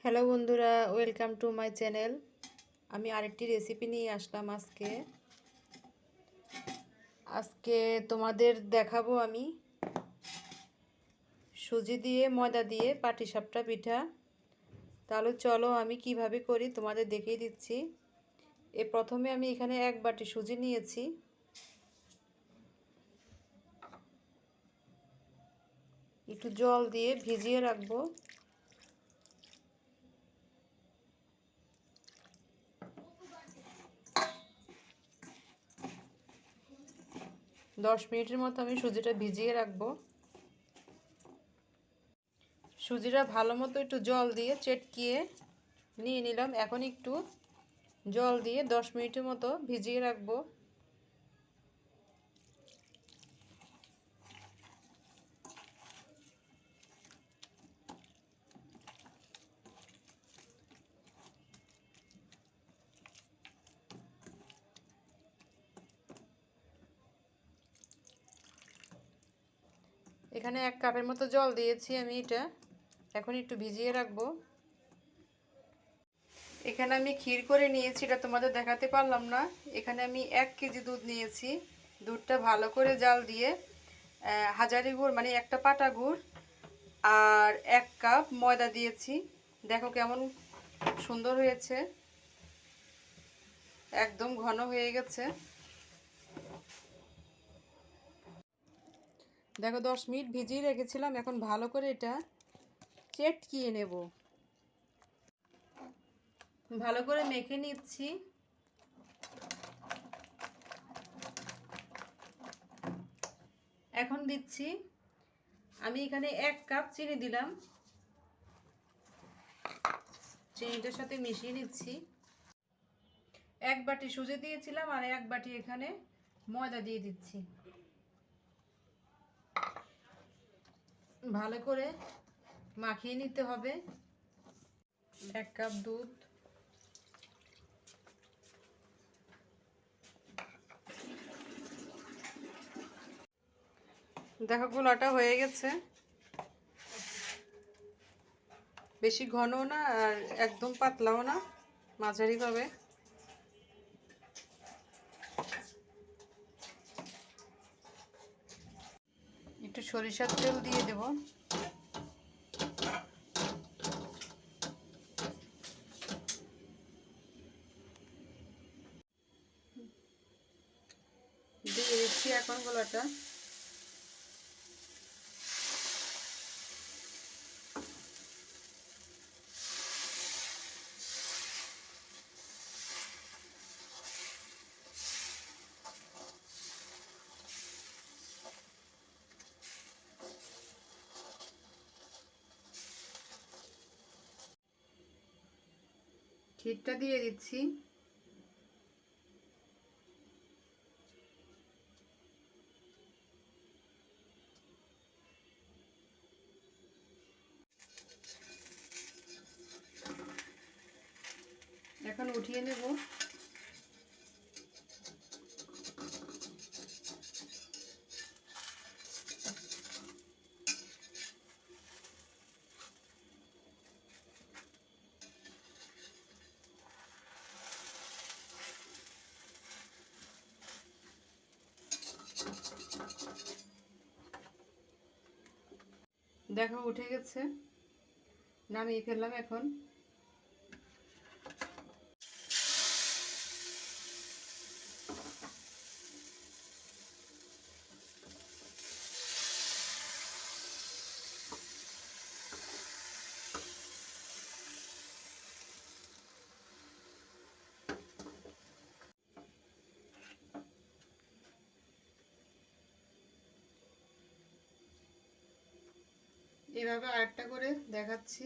Hello বন্ধুরা, welcome to my channel. আমি আরেকটি রেসিপি নিয়ে আসলাম আজকে তোমাদের দেখাবো আমি সুজি দিয়ে ময়দা দিয়ে পাটিসাপটা পিঠা। তাহলে চলো আমি কিভাবে করি তোমাদের দেখিয়ে দিচ্ছি। প্রথমে আমি এখানে 1 বাটি সুজি নিয়েছি। একটু জল দিয়ে ভিজিয়ে রাখবো। 10 মিনিটের মতো আমি সুজিটা ভিজিয়ে রাখবো। সুজিটা ভালো মতো একটু জল দিয়ে চেটকিয়ে নিয়ে নিলাম। এখন একটু জল দিয়ে 10 মিনিটের মতো ভিজিয়ে রাখবো। এখানে 1 কাপের মতো জল দিয়েছি আমি। এটা এখন একটু ভিজিয়ে রাখবো। এখানে আমি ক্ষীর করে নিয়েছি, এটা তোমাদের দেখাতে পারলাম না। এখানে আমি 1 কেজি দুধ নিয়েছি। দুধটা ভালো করে জাল দিয়ে হাজারি গুড় মানে একটা পাটা গুড় আর 1 কাপ ময়দা দিয়েছি। দেখো কেমন সুন্দর হয়েছে, একদম ঘন হয়ে গেছে। দেখো 10 মিনিট ভিজিয়ে রেখেছিলাম। এখন ভালো করে এটা চেটকিয়ে নেব। ভালো করে মেখে নিচ্ছি। এখন দিচ্ছি আমি এখানে 1 কাপ চিনি দিলাম। চিনিটার সাথে মিশিয়ে নিচ্ছি। 1 বাটি সুজি দিয়েছিলাম আর 1 বাটি এখানে ময়দা দিয়ে দিচ্ছি। ভালো করে মাখিয়ে নিতে হবে। 1 কাপ দুধ, দেখো গোলাটা হয়ে গেছে। বেশি ঘনও না আর একদম পাতলাও না, মাঝারি ভাবে। একটু সরিষার তেল দিয়ে দেব। দিয়ে দিচ্ছি এখন গোলাটা। ক্ষীরটা দিয়ে দিচ্ছি। এখন উঠিয়ে নেব। দেখো উঠে গেছে, নামিয়ে ফেললাম। এখন এভাবে আরেকটা করে দেখাচ্ছি।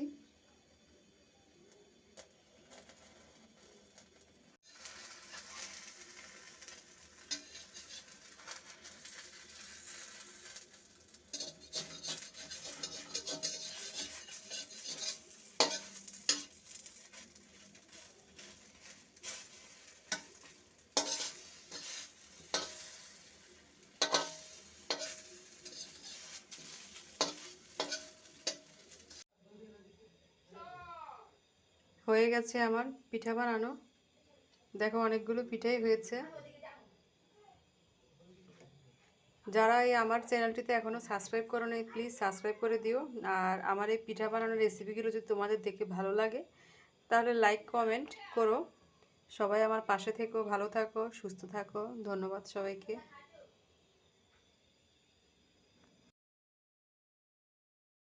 হয়ে গেছে আমার পিঠা বানানো। দেখো অনেকগুলো পিঠাই হয়েছে। যারা এই আমার চ্যানেলটিতে এখনও সাবস্ক্রাইব করো নাই প্লিজ সাবস্ক্রাইব করে দিও। আর আমার এই পিঠা বানানোর রেসিপিগুলো যদি তোমাদের দেখে ভালো লাগে তাহলে লাইক কমেন্ট করো। সবাই আমার পাশে থেকো, ভালো থাকো, সুস্থ থাকো। ধন্যবাদ সবাইকে।